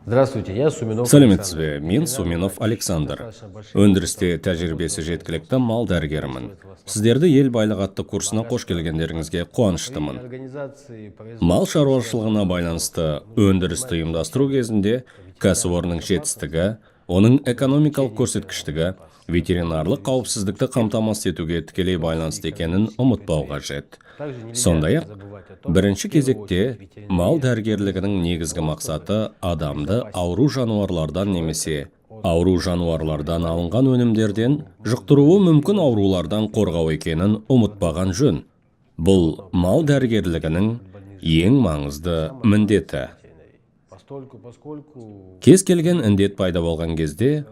Здравствуйте, я Суминов Сәлеметсіз Александр. бе? Мен Суминов Александр. Өндірісте тәжірибесі жеткілікті мал дәрігерімін. Сіздерді ел байлығы атты курсына қош келгендеріңізге қуаныштымын. Мал шаруашылығына байланысты өндірісті ұйымдастыру кезінде кәсіпорынның жетістігі, оның экономикалық көрсеткіштігі, ветеринарлық қауіпсіздікті қамтамасыз етуге тікелей байланысты екенін ұмытпау қажет. Сондай-ақ, бірінші кезекте мал дәрігерлігінің негізгі мақсаты адамды ауру жануарлардан немесе ауру жануарлардан алынған өнімдерден жұқтыруы мүмкін аурулардан қорғау екенін ұмытпаған жөн. Бұл мал дәрігерлігінің ең маңызды міндеті. Кез келген індет пайда болған кезде,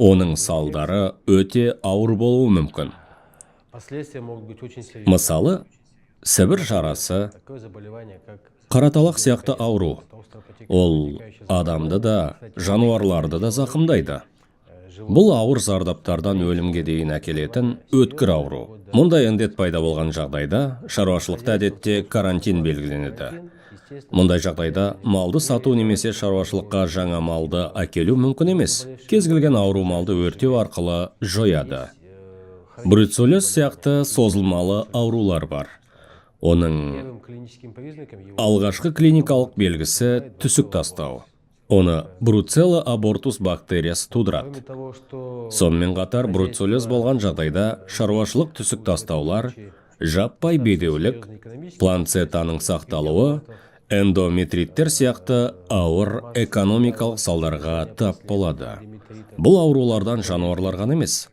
оның салдары өте ауыр болуы мүмкін. Мысалы, Сібір жарасы, қараталақ сияқты ауру. Ол адамды да, жануарларды да зақымдайды. Бұл ауыр зардаптардан өлімге дейін әкелетін өткір ауру. Мұндай індет пайда болған жағдайда, шаруашылықта әдетте карантин белгіленеді. Мұндай жағдайда малды сату немесе шаруашылыққа жаңа малды әкелу мүмкін емес. Кез келген ауру малды өртеу арқылы жояды. Бруцеллез сияқты созылмалы аурулар бар. Оның алғашқы клиникалық белгісі түсік тастау. Оны бруцелла абортус бактериясы тудырады. Сонымен қатар бруцеллез болған жағдайда шаруашылық түсік тастаулар, жаппай бедеулік, планцетаның сақталуы, эндометриттер сияқты ауыр экономикалық салдарға тап болады. Бұл аурулардан жануарлар ғана емес,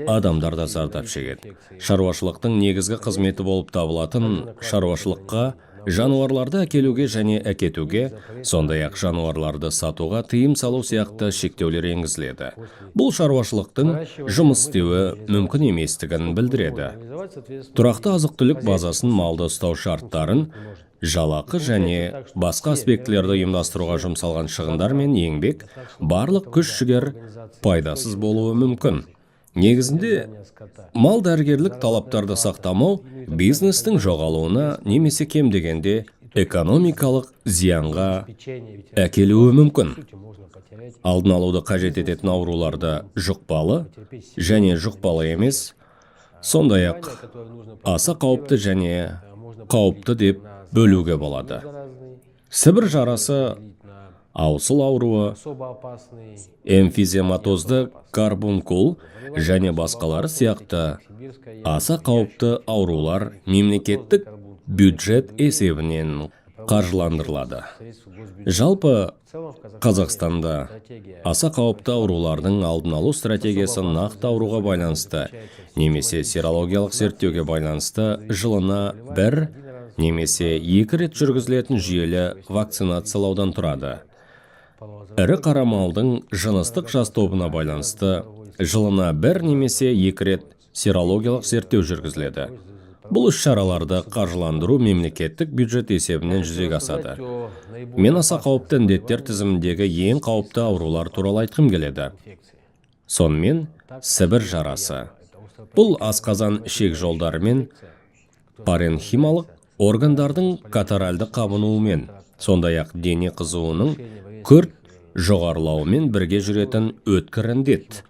адамдар да зардап шегеді. Шаруашылықтың негізгі қызметі болып табылатын шаруашылыққа жануарларды әкелуге және әкетуге, сондай-ақ жануарларды сатуға тыйым салу сияқты шектеулер енгізіледі. Бұл шаруашылықтың жұмыс істеуі мүмкін еместігін білдіреді. Тұрақты азық-түлік базасын малды ұстау шарттарын, жалақы және басқа аспектілерді ұйымдастыруға жұмсалған шығындар мен еңбек барлық күш-жігер пайдасыз болуы мүмкін. Негізінде, мал дәрігерлік талаптарды сақтамау бизнестің жоғалуына немесе кем дегенде экономикалық зиянға әкелуі мүмкін. Алдын алуды қажет ететін ауруларды жұқпалы және жұқпалы емес, сондай-ақ аса қауіпті және қауіпті деп бөлуге болады. Сібір жарасы, аусыл ауруы, эмфизематозды карбункул және басқалары сияқты аса қауіпті аурулар мемлекеттік бюджет есебінен қаржыландырылады. Жалпы, Қазақстанда аса қауіпті аурулардың алдын алу стратегиясы нақты ауруға байланысты немесе серологиялық зерттеуге байланысты жылына 1 немесе 2 рет жүргізілетін жүйелі вакцинациялаудан тұрады. Ірі қара малдың жыныстық жас тобына байланысты жылына 1 немесе 2 рет серологиялық зерттеу жүргізіледі. Бұл іс-шараларды қаржыландыру мемлекеттік бюджет есебінен жүзеге асады. Мен аса қауіпті індеттер тізіміндегі ең қауіпті аурулар туралы айтқым келеді. Сонымен, Сібір жарасы. Бұл асқазан ішек жолдары мен паренхималық органдардың катаральды қабынуымен, сондай-ақ дене қызуының күрт жоғарылауымен бірге жүретін өткір індет.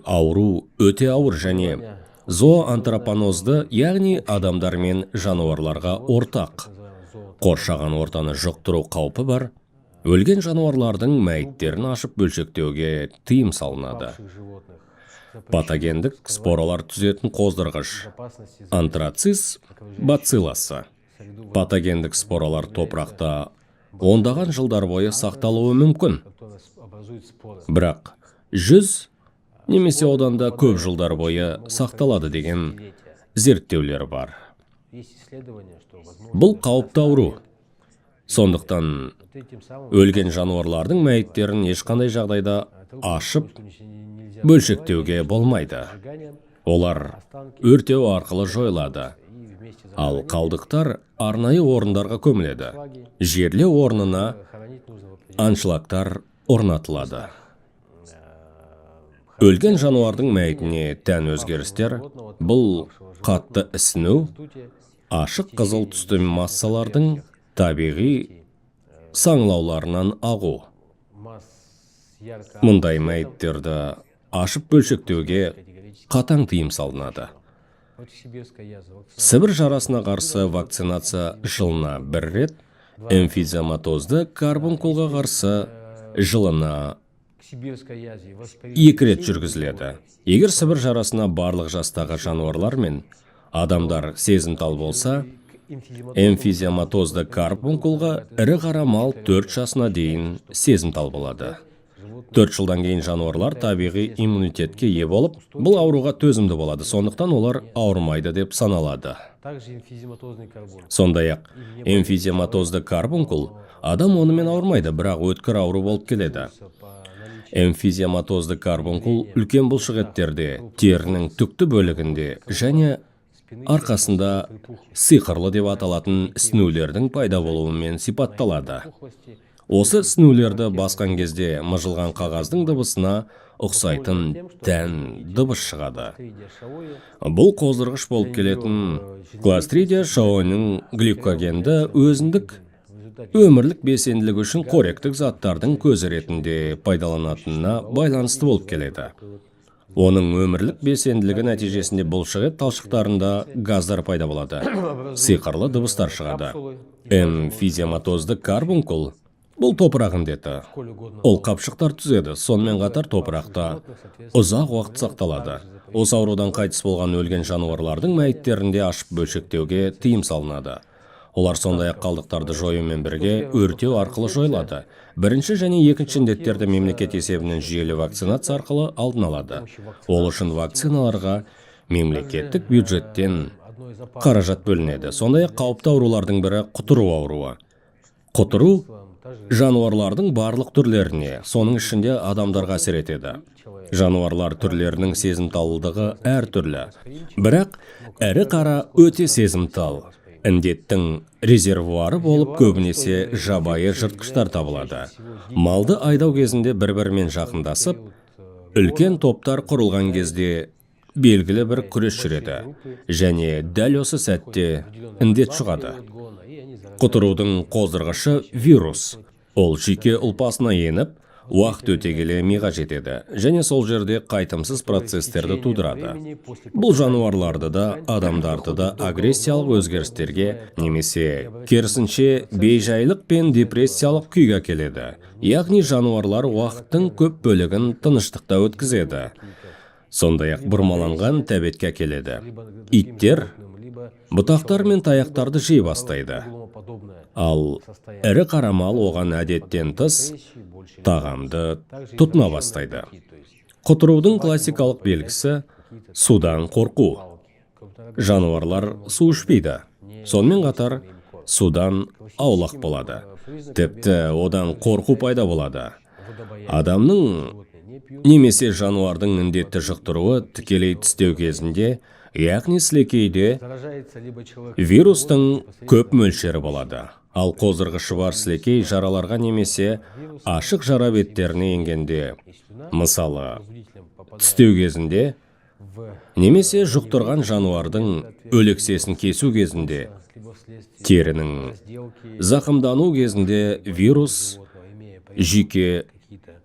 Ауру өте ауыр және зооантропонозды, яғни адамдар мен жануарларға ортақ. Қоршаған ортаны жұқтыру қаупі бар. Өлген жануарлардың мәйіттерін ашып бөлшектеуге тыйым салынады. Патогендік споралар түзетін қоздырғыш. Антрациз бацилласы. Патогендік споралар топырақта ондаған жылдар бойы сақталуы мүмкін. Бірақ 100 немесе одан да көп жылдар бойы сақталады деген зерттеулер бар. Бұл қауіпті ауру. Сондықтан өлген жануарлардың мәйіттерін ешқандай жағдайда ашып бөлшектеуге болмайды. Олар өртеу арқылы жойылады. Ал қалдықтар арнайы орындарға көміледі. Жерлеу орнына аншлагтар орнатылады. Өлген жануардың мәйітіне тән өзгерістер бұл қатты ісіну, ашық қызыл түсті массалардың табиғи саңылауларынан ағу. Мұндай мәйіттерді ашып бөлшектеуге қатаң тыйым салынады. Сібір жарасына қарсы вакцинация жылына 1 рет, эмфизематозды карбункулға қарсы жылына 2 рет жүргізіледі. Егер сібір жарасына барлық жастағы жануарлар мен адамдар сезімтал болса, эмфизематозды карбункулға ірі қара мал 4 жасына дейін сезімтал болады. 4 жылдан кейін жануарлар табиғи иммунитетке ие болып, бұл ауруға төзімді болады, сондықтан олар ауырмайды деп саналады. Сондай-ақ, эмфизематозды карбункул адам онымен ауырмайды, бірақ өткір ауру болып келеді. Эмфизематозды карбункул үлкен бұлшық еттерде, терінің түкті бөлігінде және арқасында сиқырлы деп аталатын ісінулердің пайда болуымен сипатталады. Осы ісінулерді басқан кезде мыжылған қағаздың дыбысына ұқсайтын тән дыбыс шығады. Бұл қоздырғыш болып келетін кластридия шауының гликогенді өзіндік өмірлік белсенділігі үшін қоректік заттардың көзі ретінде пайдаланатынына байланысты болып келеді. Оның өмірлік белсенділігі нәтижесінде бұлшықет талшықтарында газдар пайда болады. Сиқырлы дыбыстар шығады. Эмфизематозды карбункул бұл топырақ індеті. Ол қапшықтар түзеді, сонымен қатар топырақта ұзақ уақыт сақталады. Осы аурудан қайтыс болған өлген жануарлардың мәйіттерінде ашып бөлшектеуге тыйым салынады. Олар сондай-ақ қалдықтарды жоюмен бірге өртеу арқылы жойылады. Бірінші және екінші індеттерді мемлекет есебінен жүйелі вакцинация арқылы алдын алады. Ол үшін вакциналарға мемлекеттік бюджеттен қаражат бөлінеді. Сондай-ақ қауіпті аурулардың бірі құтыру ауруы. Құтыру жануарлардың барлық түрлеріне, соның ішінде адамдарға әсер етеді. Жануарлар түрлерінің сезімталдығы әртүрлі. Бірақ ірі қара өте сезімтал. Індеттің резервуары болып көбінесе жабайы жыртқыштар табылады. Малды айдау кезінде бір-бірімен жақындасып, үлкен топтар құрылған кезде белгілі бір күрес жүреді. Және дәл осы сәтте індет шығады. Құтырудың қоздырғышы вирус. Ол жеке ұлпасына еніп, уақыт өте келе миға жетеді, және сол жерде қайтымсыз процестерді тудырады. Бұл жануарларды да, адамдарды да агрессиялық өзгерістерге, немесе керісінше бейжайлық пен депрессиялық күйге келеді. Яғни жануарлар уақыттың көп бөлігін тыныштықта өткізеді. Сондай-ақ бұрмаланған тәбетке келеді. Иттер бұтақтар мен таяқтарды жей бастайды. Ал ірі қара мал оған әдеттен тыс тағамды тұтына бастайды. Құтырудың классикалық белгісі судан қорқу. Жануарлар су ішпейді. Сонымен қатар судан аулақ болады. Тіпті одан қорқу пайда болады. Адамның немесе жануардың індетті жұқтыруы тікелей тістеу кезінде, яғни сілекейде вирустың көп мөлшері болады. Ал қоздырғышы бар сілекей жараларға немесе ашық жара беттеріне енгенде, мысалы, тістеу кезінде, немесе жұқтырған жануардың өлексесін кесу кезінде, терінің зақымдану кезінде вирус жүйке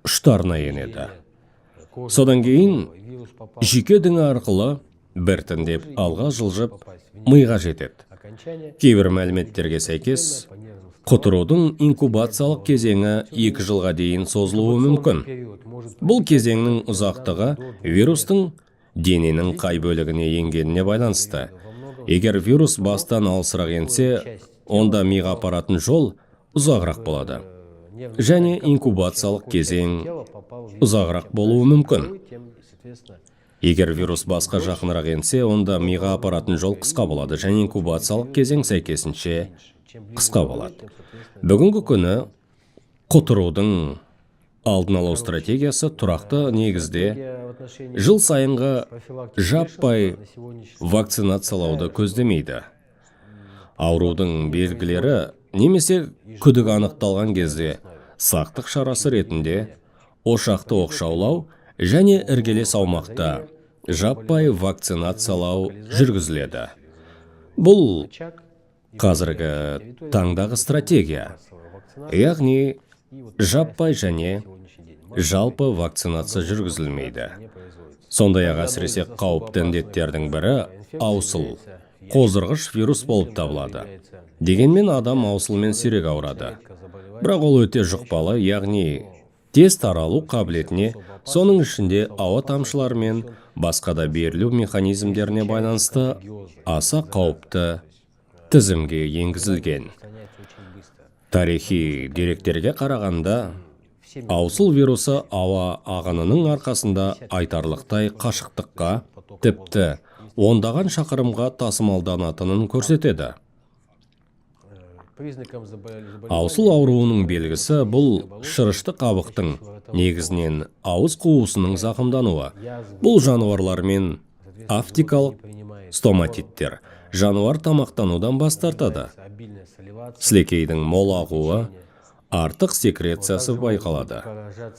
ұштарына енеді. Содан кейін жүйке діңі арқылы біртіндеп алға жылжып миға жетеді. Кейбір мәліметтерге сәйкес, құтырудың инкубациялық кезеңі 2 жылға дейін созылуы мүмкін. Бұл кезеңнің ұзақтығы вирустың дененің қай бөлігіне енгеніне байланысты. Егер вирус бастан алысырақ енсе, онда миға апаратын жол ұзағырақ болады. Және инкубациялық кезең ұзағырақ болуы мүмкін. Егер вирус басқа жақынырақ енсе, онда миға апаратын жол қысқа болады, және инкубациялық кезең сәйкесінше қысқа болады. Бүгінгі күні құтырудың алдын алу стратегиясы тұрақты негізде жыл сайынғы жаппай вакцинациялауды көздемейді. Аурудың белгілері немесе күдік анықталған кезде сақтық шарасы ретінде ошақты оқшаулау және іргелес аумақта жаппай вакцинациялау жүргізіледі. Бұл қазіргі таңдағы стратегия, яғни жаппай және жалпы вакцинация жүргізілмейді. Сондай-ақ әсіресе қауіпті індеттердің бірі аусыл, қоздырғыш вирус болып табылады. Дегенмен адам аусылмен сирек ауырады. Бірақ ол өте жұқпалы, яғни тез таралу қабілетіне, соның ішінде ауа тамшылары мен басқа да берілу механизмдеріне байланысты аса қауіпті тізімге енгізілген. Тарихи деректерге қарағанда, аусыл вирусы ауа ағынының арқасында айтарлықтай қашықтыққа, тіпті ондаған шақырымға тасымалданатынын көрсетеді. Аусыл ауруының белгісі бұл шырышты қабықтың, негізінен ауыз қуысының зақымдануы. Бұл жануарлар мен афтикалық стоматиттер жануар тамақтанудан бас тартады. Сілекейдің мол ағуы, артық секрециясы байқалады.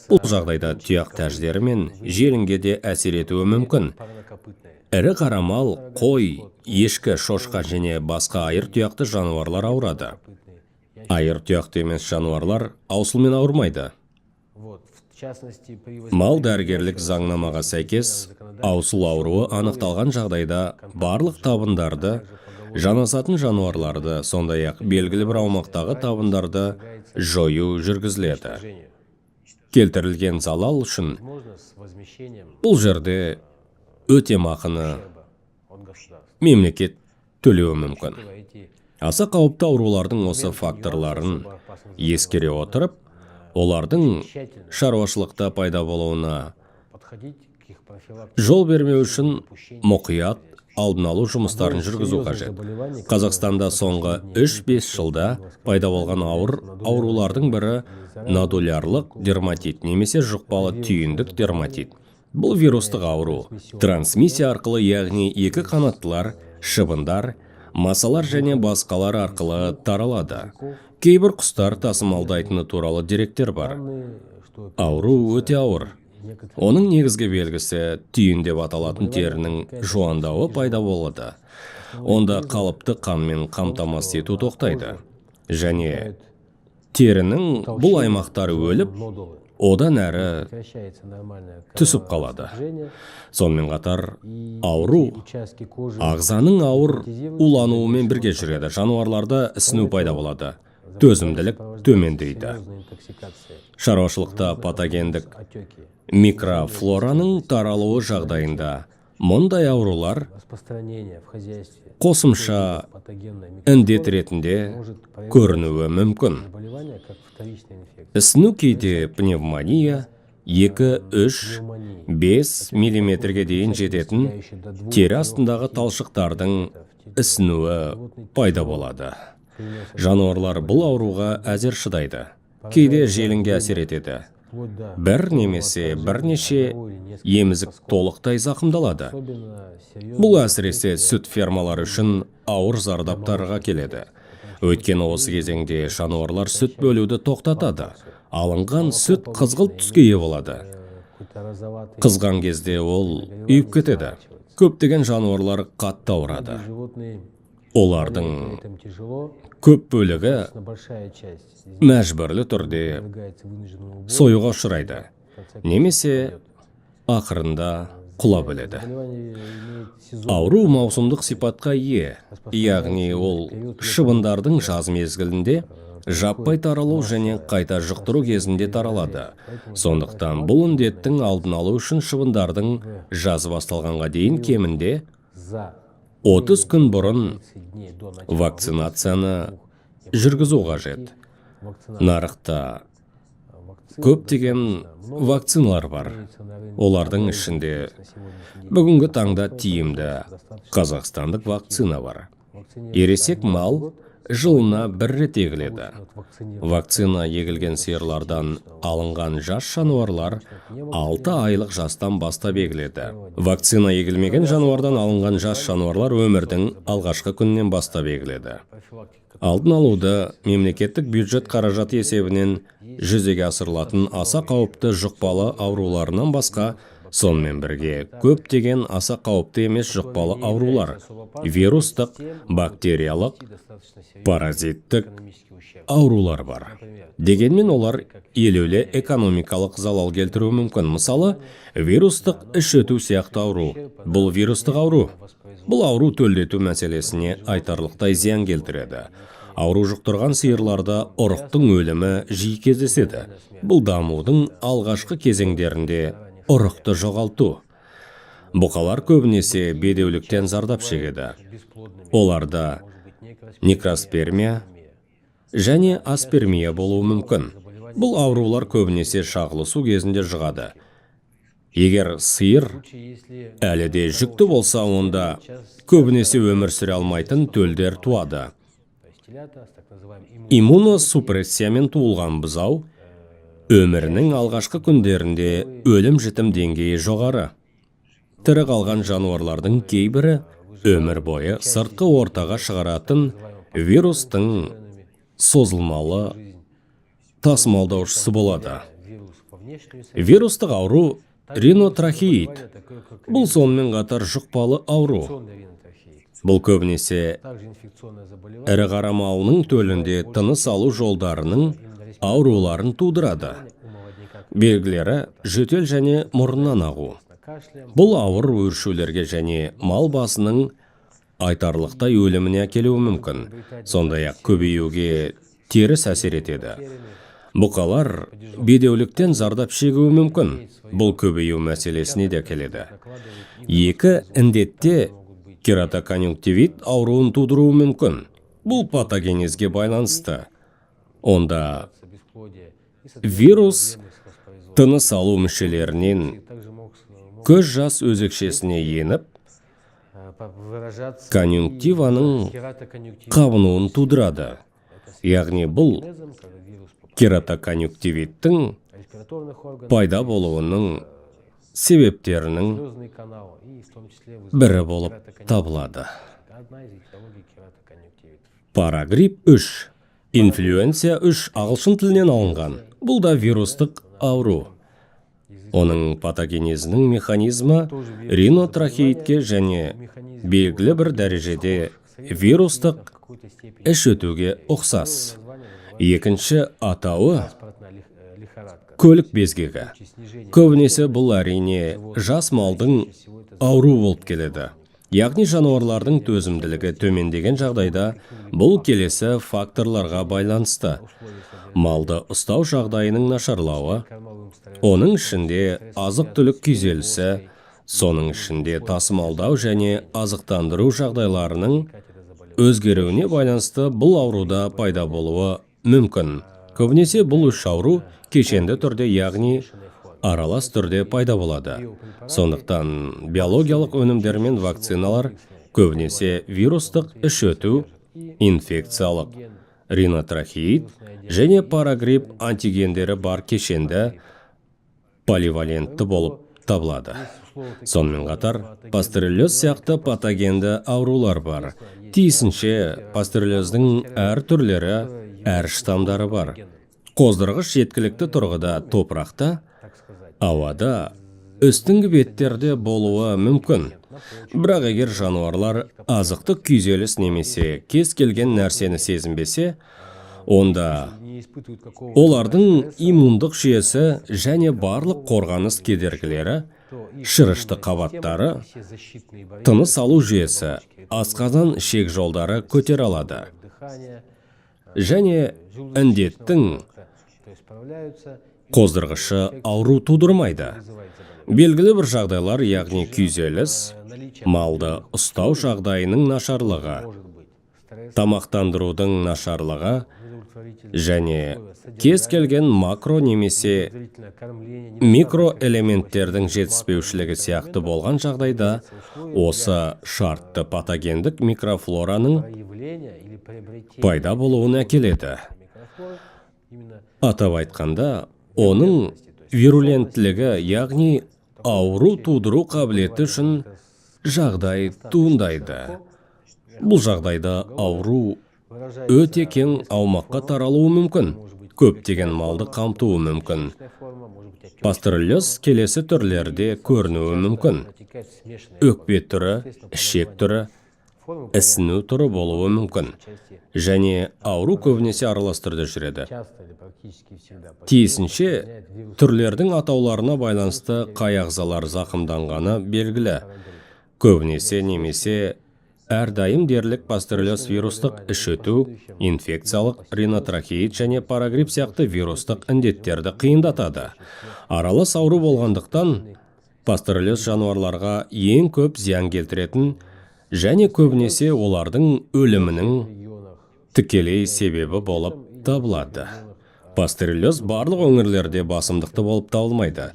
Бұл жағдайда тұяқ тәждері мен желінге де әсер етуі мүмкін. Ірі қара мал, қой, ешкі, шошқа және басқа айыр тұяқты жануарлар ауырады. Айыр тұяқты емес жануарлар аусылмен ауырмайды. Мал дәрігерлік заңнамаға сәйкес, аусыл ауруы анықталған жағдайда барлық табындарды, жанасатын жануарларды, сондай-ақ белгілі бір аумақтағы табындарды жою жүргізіледі. Келтірілген залал үшін бұл жерде өтемақыны мемлекет төлеуі мүмкін. Аса қауіпті аурулардың осы факторларын ескере отырып, олардың шаруашылықта пайда болуына жол бермеу үшін мұқият алдын алу жұмыстарын жүргізу қажет. Қазақстанда соңғы 3-5 жылда пайда болған аурулардың бірі нодулярлық дерматит немесе жұқпалы түйіндік дерматит. Бұл вирустық ауру трансмиссия арқылы, яғни екі қанаттылар, шыбындар, масалар және басқалар арқылы таралады. Кейбір құстар тасымалдайтыны туралы деректер бар. Ауру өте ауыр. Оның негізгі белгісі түйін деп аталатын терінің жуандауы пайда болады. Онда қалыпты қанмен қамтамасыз ету тоқтайды. Және терінің бұл аймақтары өліп, одан әрі түсіп қалады. Сонымен қатар, ауру ағзаның ауыр улануымен бірге жүреді. Жануарларда ісіну пайда болады. Төзімділік төмендейді. Шаруашылықта патогендік микрофлораның таралуы жағдайында мұндай аурулар қосымша індет ретінде көрінуі мүмкін. Ісіну кейде пневмония 2-3-5 миллиметрге дейін жететін тері астындағы талшықтардың ісінуі пайда болады. Жануарлар бұл ауруға әзер шыдайды. Кейде желінге әсер етеді. Бір немесе бірнеше емізік толықтай зақымдалады. Бұл әсіресе сүт фермалары үшін ауыр зардаптарға келеді. Өйткені осы кезеңде жануарлар сүт бөлуді тоқтатады. Алынған сүт қызғылт түске ие болады. Қызған кезде ол үйіп кетеді. Көптеген жануарлар қатты ауырады. Олардың көп бөлігі мәжбүрлі түрде союға ұшырайды, немесе ақырында құлап өледі. Ауру маусымдық сипатқа ие, яғни ол шыбындардың жаз мезгілінде жаппай таралу және қайта жұқтыру кезінде таралады. Сондықтан бұл індеттің алдын алу үшін шыбындардың жаз басталғанға дейін кемінде 30 күн бұрын вакцинацияны жүргізу қажет. Нарықта көптеген вакциналар бар. Олардың ішінде бүгінгі таңда тиімді қазақстандық вакцина бар. Ересек мал жылына бір рет егіледі. Вакцина егілген сиырлардан алынған жас жануарлар 6 айлық жастан бастап егіледі. Вакцина егілмеген жануардан алынған жас жануарлар өмірдің алғашқы күннен бастап егіледі. Алдын алуды мемлекеттік бюджет қаражат есебінен жүзеге асырылатын аса қауіпті жұқпалы ауруларынан басқа Сонымен бірге көптеген аса қауіпті емес жұқпалы аурулар, вирустық, бактериялық, паразиттік аурулар бар. Дегенмен олар елеулі экономикалық залал келтіруі мүмкін. Мысалы, вирустық іш өту сияқты ауру. Бұл вирустық ауру. Бұл ауру төлдету мәселесіне айтарлықтай зиян келтіреді. Ауру жұқтырған сиырларда ұрықтың өлімі жиі кездеседі. Бұл дамудың алғашқы кезеңдерінде ұрықты жоғалту. Бұқалар көбінесе бедеуліктен зардап шегеді. Оларда некроспермия және аспермия болуы мүмкін. Бұл аурулар көбінесе шағылысу кезінде жұғады. Егер сиыр әлі де жүкті болса, онда көбінесе өмір сүре алмайтын төлдер туады. Иммуносупрессиямен туылған бұзау өмірінің алғашқы күндерінде өлім-жітім деңгейі жоғары. Тірі қалған жануарлардың кейбірі өмір бойы сыртқы ортаға шығаратын вирустың созылмалы тасымалдаушысы болады. Вирустық ауру ринотрахеид. Бұл сонымен қатар жұқпалы ауру. Бұл көбінесе ірі қара малының төлінде тыныс алу жолдарының ауруларын тудырады. Белгілері жөтел және мұрыннан ағу. Бұл ауыр өршулерге және мал басының айтарлықтай өліміне әкелуі мүмкін. Сондай-ақ көбеюге теріс әсер етеді. Бұқалар бедеуліктен зардап шегуі мүмкін. Бұл көбею мәселесіне де келеді. Екі індетте кератоконъюнктивит ауруын тудыруы мүмкін. Бұл патогенезге байланысты. Онда вирус тыныс алу мүшелерінен көз жас өзекшесіне еніп, конъюнктиваның қабынуын тудырады. Яғни бұл кератоконъюнктивиттің пайда болуының себептерінің бірі болып табылады. Парагрипп 3. Инфлюенция 3 ағылшын тілінен алынған. Бұл да вирустық ауру. Оның патогенезінің механизмі ринотрахеидке және белгілі бір дәрежеде вирустық іш өтуге ұқсас. Екінші атауы көлік безгегі. Көбінесе бұл әрине жас малдың ауру болып келеді. Яғни жануарлардың төзімділігі төмендеген жағдайда бұл келесі факторларға байланысты. Малды ұстау жағдайының нашарлауы, оның ішінде азық-түлік күйзелісі, соның ішінде тасымалдау және азықтандыру жағдайларының өзгеруіне байланысты бұл ауруда пайда болуы мүмкін. Көбінесе бұл үш ауру кешенді түрде, яғни аралас түрде пайда болады. Сондықтан биологиялық өнімдер мен вакциналар көбінесе вирустық іш өту, инфекциялық ринотрахеид және парагрипп антигендері бар кешенді поливалентті болып табылады. Сонымен қатар, пастереллез сияқты патогенді аурулар бар. Тиісінше, пастереллездің әр түрлері, әр штамдары бар. Қоздырғыш жеткілікті тұрғыда топырақта, ауада, үстіңгі беттерде болуы мүмкін. Бірақ егер жануарлар азықтық күйзеліс немесе кез келген нәрсені сезінбесе, онда олардың иммундық жүйесі және барлық қорғаныс кедергілері, шырышты қабаттары, тыныс алу жүйесі, асқазан ішек жолдары көтере алады. Және індеттің қоздырғышы ауру тудырмайды. Белгілі бір жағдайлар, яғни күйзеліс, малды ұстау жағдайының нашарлығы, тамақтандырудың нашарлығы және кез келген макро немесе микроэлементтердің жетіспеушілігі сияқты болған жағдайда осы шартты патогендік микрофлораның пайда болуына әкеледі. Атап айтқанда, оның вируленттілігі, яғни ауру тудыру қабілеті үшін жағдай туындайды. Бұл жағдайда ауру өте кең аумаққа таралуы мүмкін, көптеген малды қамтуы мүмкін. Пастереллез келесі түрлерде көрінуі мүмкін. Өкпе түрі, ішек түрі, ісіну түрі болуы мүмкін. Және ауру көбінесе аралас түрде жүреді. Тиісінше, түрлердің атауларына байланысты қай ағзалар зақымданғаны белгілі. Көбінесе немесе әрдайым дерлік пастереллез вирустық іш өту, инфекциялық, ринотрахеит және парагрипп сияқты вирустық індеттерді қиындатады. Аралас ауру болғандықтан, пастереллез жануарларға ең көп зиян келтіретін және көбінесе олардың өлімінің тікелей себебі болып табылады. Пастереллез барлық өңірлерде басымдықты болып табылмайды.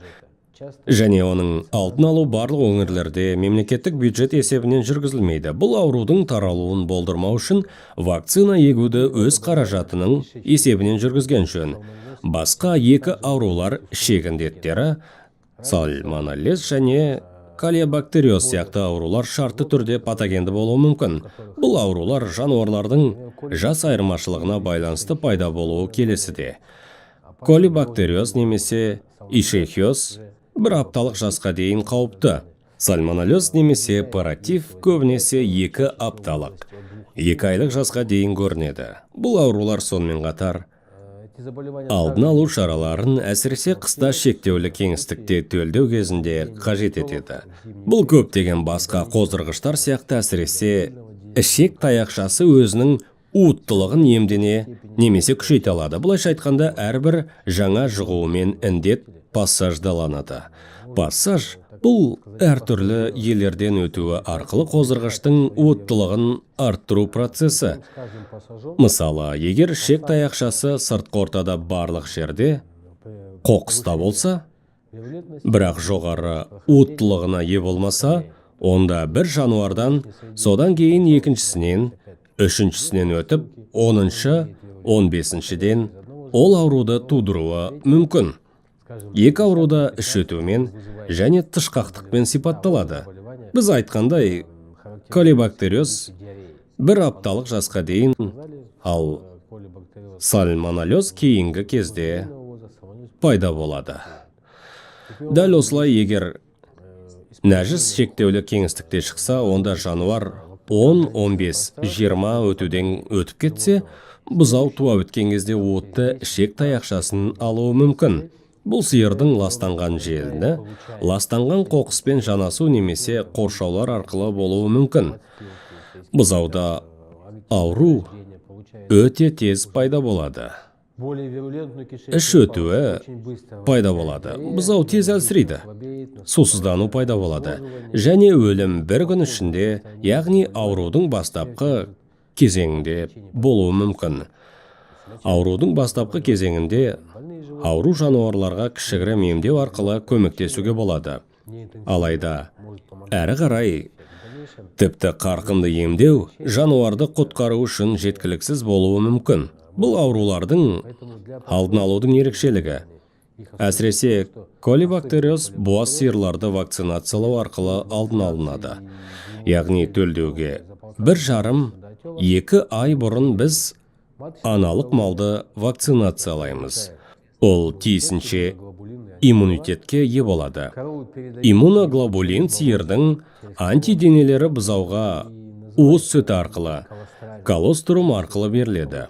Және оның алдын алу барлық өңірлерде мемлекеттік бюджет есебінен жүргізілмейді. Бұл аурудың таралуын болдырмау үшін вакцина егуді өз қаражатының есебінен жүргізген жөн. Басқа екі аурулар ішек індеттері, сальмонеллез және колебактериоз сияқты аурулар шартты түрде патогенді болуы мүмкін. Бұл аурулар жануарлардың жас айырмашылығына байланысты пайда болуы келесіде. Колебактериоз немесе ишехиоз бір апталық жасқа дейін қауіпті. Сальмонеллез немесе паратиф көбінесе 2 апталық, 2 айлық жасқа дейін көрінеді. Бұл аурулар сонымен қатар алдын алу шараларын әсіресе қыста шектеулі кеңістікте төлдеу кезінде қажет етеді. Бұл көптеген басқа қоздырғыштар сияқты әсіресе ішек таяқшасы өзінің уыттылығын емдене немесе күшейте алады. Бұлайша айтқанда, әрбір жаңа жұғуымен індет пассаждаланады. Пассаж бұл әртүрлі елерден өтуі арқылы қоздырғыштың уыттылығын арттыру процесі. Мысалы, егер ішек таяқшасы сыртқы ортада барлық жерде қоқыста болса, бірақ жоғары уыттылығына ие болмаса, онда бір жануардан содан кейін екіншісінен, үшіншісінен өтіп, 10-шы, 15-шіден ол ауруды тудыруы мүмкін. Екі ауруда іш өтумен және тышқақтықпен сипатталады. Біз айтқандай, колебактериоз 1 апталық жасқа дейін, ал сальмонеллез кейінгі кезде пайда болады. Дәл осылай, егер нәжіс шектеулі кеңістікте шықса, онда жануар 10, 15, 20 өтуден өтіп кетсе, бұзау туа өткен кезде уытты ішек таяқшасын алуы мүмкін. Бұл сиырдың ластанған желіні, ластанған қоқыспен жанасу немесе қоршаулар арқылы болуы мүмкін. Бұзауда ауру өте тез пайда болады. Іш өтуі пайда болады. Бұзау тез әлсірейді. Сусыздану пайда болады. Және өлім бір күн ішінде, яғни аурудың бастапқы кезеңінде болуы мүмкін. Аурудың бастапқы кезеңінде ауру жануарларға кішігірім емдеу арқылы көмектесуге болады. Алайда, әрі қарай тіпті қарқынды емдеу жануарды құтқару үшін жеткіліксіз болуы мүмкін. Бұл аурулардың алдын алудың ерекшелігі. Әсіресе колебактериоз буаз сиырларды вакцинациялау арқылы алдын алынады. Яғни төлдеуге 1,5-2 ай бұрын біз аналық малды вакцинациялаймыз. Ол тиісінше иммунитетке ие болады. Иммуноглобулин сиырдың антиденелері бұзауға уыз сүті арқылы, колострум арқылы беріледі.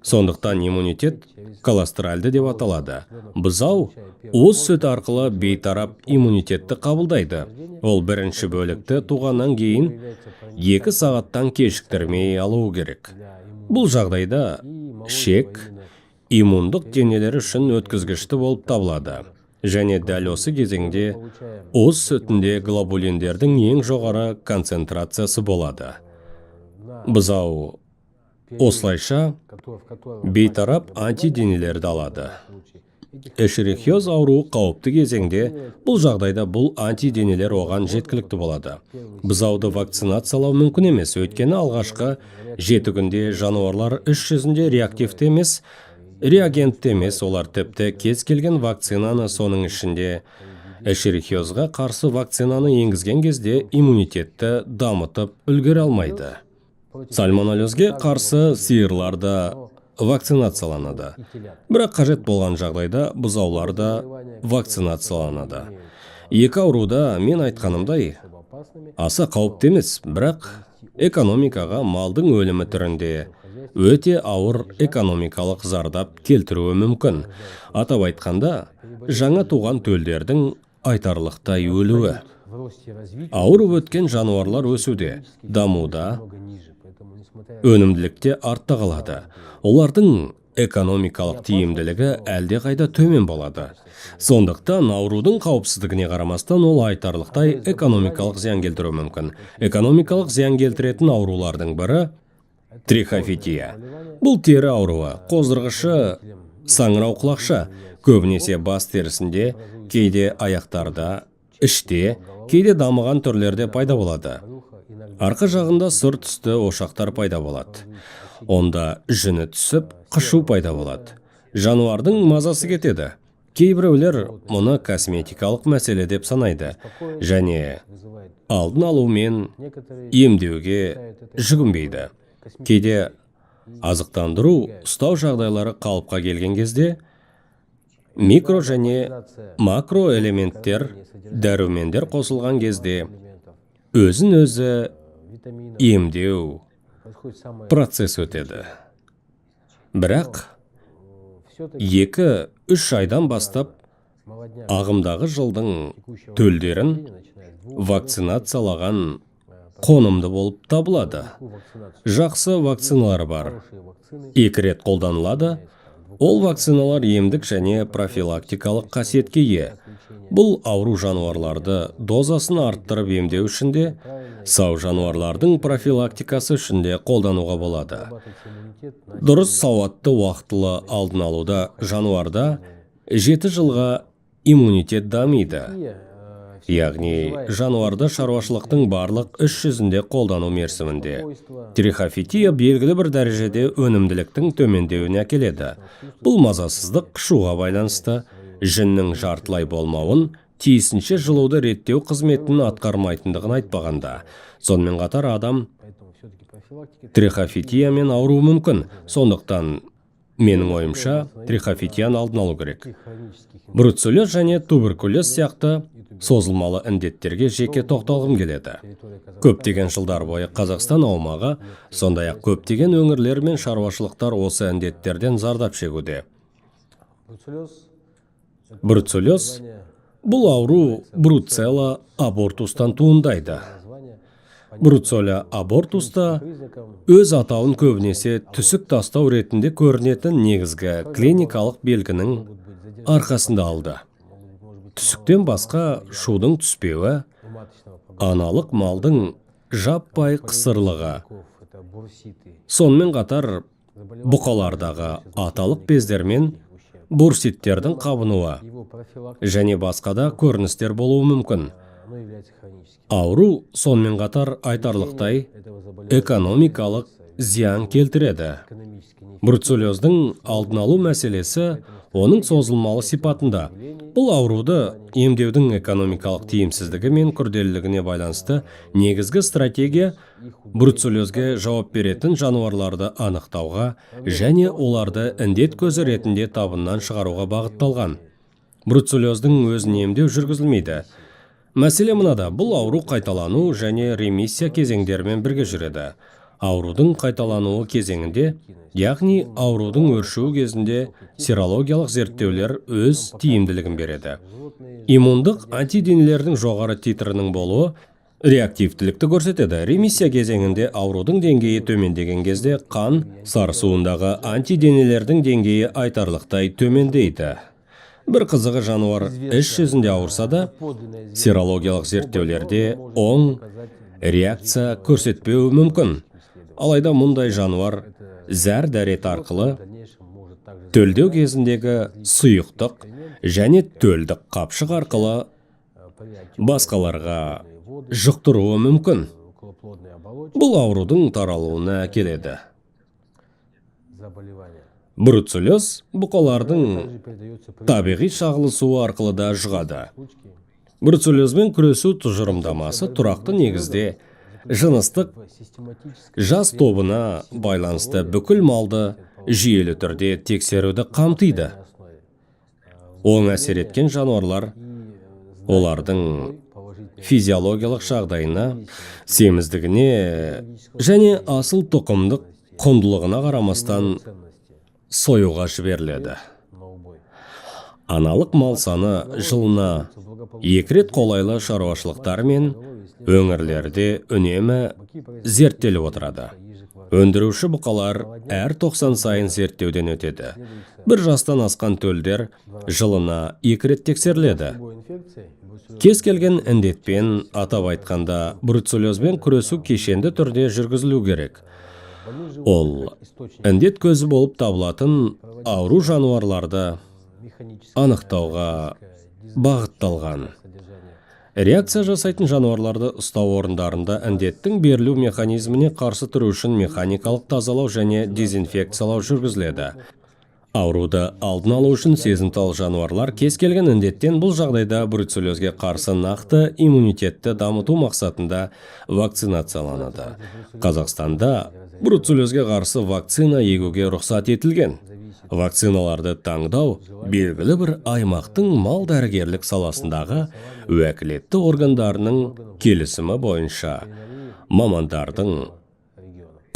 Сондықтан иммунитет колостральды деп аталады. Бұзау уыз сүті арқылы бейтарап иммунитетті қабылдайды. Ол бірінші бөлікті туғаннан кейін 2 сағаттан кешіктірмей алуы керек. Бұл жағдайда ішек иммундық денелер үшін өткізгішті болып табылады. Және дәл осы кезеңде уыз сүтінде глобулиндердің ең жоғары концентрациясы болады. Бұзау осылайша бейтарап антиденелерді алады. Эшерихиоз ауруы қауіпті кезеңде, бұл жағдайда бұл антиденелер оған жеткілікті болады. Бұзауды вакцинациялау мүмкін емес, өйткені алғашқы 7 күнде жануарлар іс жүзінде реактивті емес, реагентті емес, олар тіпті кез келген вакцинаны, соның ішінде эшерихиозға қарсы вакцинаны енгізген кезде иммунитетті дамытып үлгере алмайды. Сальмонеллезге қарсы сиырларда вакцинацияланады. Бірақ қажет болған жағдайда бұзаулар да вакцинацияланады. Екі ауруда мен айтқанымдай аса қауіпті емес, бірақ экономикаға малдың өлімі түрінде өте ауыр экономикалық зардап келтіруі мүмкін. Атап айтқанда, жаңа туған төлдердің айтарлықтай өлуі. Ауырып өткен жануарлар өсуде, дамуда, өнімділікте артта қалады. Олардың экономикалық тиімділігі әлде қайда төмен болады. Сондықтан аурудың қауіпсіздігіне қарамастан ол айтарлықтай экономикалық зиян келтіруі мүмкін. Экономикалық зиян келтіретін аурулардың бірі трихофития. Бұл тері ауруы, қоздырғышы саңырау құлақша, көбінесе бас терісінде, кейде аяқтарда, іште, кейде дамыған түрлерде пайда болады. Арқа жағында сұр түсті ошақтар пайда болады. Онда жүні түсіп, қышу пайда болады. Жануардың мазасы кетеді. Кейбіреулер мұны косметикалық мәселе деп санайды, және алдын алумен емдеуге жүгінбейді. Кейде азықтандыру, ұстау жағдайлары қалыпқа келген кезде микро және макро элементтер, дәрумендер қосылған кезде өзін-өзі емдеу процесс өтеді. Бірақ 2-3 айдан бастап ағымдағы жылдың төлдерін вакцинациялаған қонымды болып табылады. Жақсы вакциналар бар. 2 рет қолданылады. Ол вакциналар емдік және профилактикалық қасиетке ие. Бұл ауру жануарларды дозасын арттырып емдеу үшін де, сау жануарлардың профилактикасы үшін де қолдануға болады. Дұрыс сауатты уақытылы алдын алуда жануарда 7 жылға иммунитет дамиды. Яғни, жануарды шаруашылықтың барлық іс жүзінде қолдану мерзімінде. Трихофития белгілі бір дәрежеде өнімділіктің төмендеуіне әкеледі. Бұл мазасыздық қышуға байланысты, жүннің жартылай болмауын, тиісінше жылуды реттеу қызметін атқармайтындығын айтпағанда. Сонымен қатар адам трихофитиямен ауруы мүмкін. Сондықтан, менің ойымша, трихофитияны алдын алу керек. Бруцеллез және туберкулез сияқты созылмалы індеттерге жеке тоқталғым келеді. Көптеген жылдар бойы Қазақстан аумағы, сондай-ақ көптеген өңірлер мен шаруашылықтар осы індеттерден зардап шегуде. Бруцеллез бұл ауру бруцелла абортустан туындайды. Бруцелла абортуста өз атауын көбінесе түсік тастау ретінде көрінетін негізгі клиникалық белгінің арқасында алды. Түсіктен басқа шудың түспеуі, аналық малдың жаппай қысырлығы, сонымен қатар бұқалардағы аталық бездер мен бурситтердің қабынуы және басқа да көріністер болуы мүмкін. Ауру сонымен қатар айтарлықтай экономикалық зиян келтіреді. Бруцеллездің алдын алу мәселесі оның созылмалы сипатында. Бұл ауруды емдеудің экономикалық тиімсіздігі мен күрделілігіне байланысты негізгі стратегия бруцеллезге жауап беретін жануарларды анықтауға және оларды індет көзі ретінде табыннан шығаруға бағытталған. Бруцеллездің өзін емдеу жүргізілмейді. Мәселе мынада, бұл ауру қайталану және ремиссия кезеңдерімен бірге жүреді. Аурудың қайталануы кезеңінде, яғни аурудың өршуі кезінде серологиялық зерттеулер өз тиімділігін береді. Иммундық антиденелердің жоғары титрінің болуы реактивтілікті көрсетеді. Ремиссия кезеңінде аурудың деңгейі төмендеген кезде қан сарысуындағы антиденелердің деңгейі айтарлықтай төмендейді. Бір қызығы, жануар іс жүзінде ауырса да, серологиялық зерттеулерде оң реакция көрсетпеуі мүмкін. Алайда мұндай жануар зәр дәрет арқылы төлдеу кезіндегі сұйықтық және төлдік қапшық арқылы басқаларға жұқтыруы мүмкін. Бұл аурудың таралуына әкеледі. Бруцеллез бұқалардың табиғи шағылысуы арқылы да жұғады. Бруцеллезбен күресу тұжырымдамасы тұрақты негізде жыныстық жас тобына байланысты бүкіл малды жүйелі түрде тексеруді қамтиды. Оң әсер еткен жануарлар олардың физиологиялық жағдайына, семіздігіне және асыл тұқымдық құндылығына қарамастан союға жіберіледі. Аналық мал саны жылына 2 рет қолайлы шаруашылықтар мен өңірлерде үнемі зерттеліп отырады. Өндіруші бұқалар әр 90 сайын зерттеуден өтеді. Бір жастан асқан төлдер жылына 2 рет тексеріледі. Кез келген індетпен, атап айтқанда бруцеллезбен күресу кешенді түрде жүргізілу керек. Ол індет көзі болып табылатын ауру жануарларды анықтауға бағытталған. Реакция жасайтын жануарларды ұстау орындарында індеттің берілу механизміне қарсы тұру үшін механикалық тазалау және дезинфекциялау жүргізіледі. Ауруды алдын алу үшін сезімтал жануарлар кез келген індеттен, бұл жағдайда бруцеллезге қарсы нақты иммунитетті дамыту мақсатында вакцинацияланады. Қазақстанда бруцеллезге қарсы вакцина егуге рұқсат етілген. Вакциналарды таңдау белгілі бір аймақтың мал дәрігерлік саласындағы уәкілетті органдарының келісімі бойынша мамандардың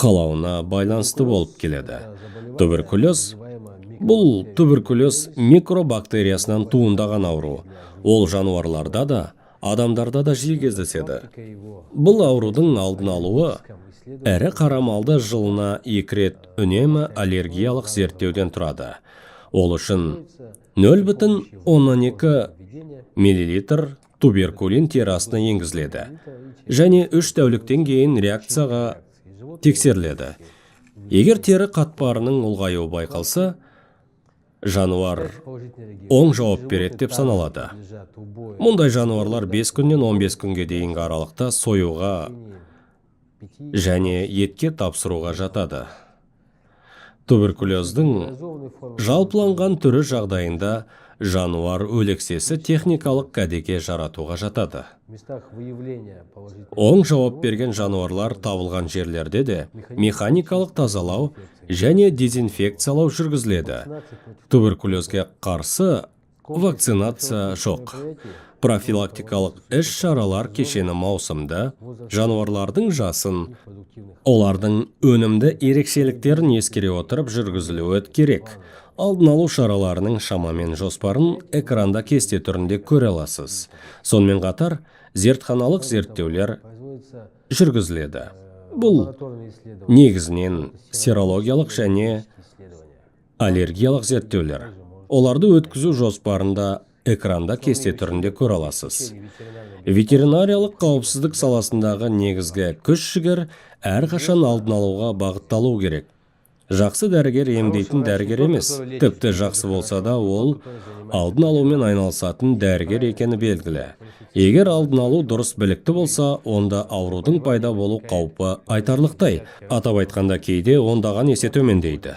қалауына байланысты болып келеді. Туберкулез бұл туберкулез микробактериясынан туындаған ауру. Ол жануарларда да, адамдарда да жиі кездеседі. Бұл аурудың алдын алуы әрі қара малды жылына 2 рет үнемі аллергиялық зерттеуден тұрады. Ол үшін 0,12 мл туберкулин терасына енгізіледі және 3 тәуліктен кейін реакцияға тексеріледі. Егер тері қатпарының ұлғаюы байқалса, жануар оң жауап береді деп саналады. Мұндай жануарлар 5 күннен 15 күнге дейінгі аралықта союға және етке тапсыруға жатады. Туберкулездің жалпыланған түрі жағдайында жануар өлексесі техникалық кәдеге жаратуға жатады. Оң жауап берген жануарлар табылған жерлерде де механикалық тазалау және дезинфекциялау жүргізіледі. Туберкулезге қарсы вакцинация жоқ. Профилактикалық іс-шаралар кешені маусымда жануарлардың жасын, олардың өнімді ерекшеліктерін ескере отырып жүргізілуі керек. Алдын алу шараларының шамамен жоспарын экранда кесте түрінде көре аласыз. Сонымен қатар, зертханалық зерттеулер жүргізіледі. Бұл негізінен серологиялық және аллергиялық зерттеулер. Оларды өткізу жоспарында экранда кесте түрінде көре аласыз. Ветеринариялық қауіпсіздік саласындағы негізгі күш-жігер әрқашан алдын алуға бағытталу керек. Жақсы дәрігер емдейтін дәрігер емес. Тіпті жақсы болса да, ол алдын алумен айналысатын дәрігер екені белгілі. Егер алдын алу дұрыс білікті болса, онда аурудың пайда болу қаупі айтарлықтай. Атап айтқанда кейде ондаған есе төмендейді.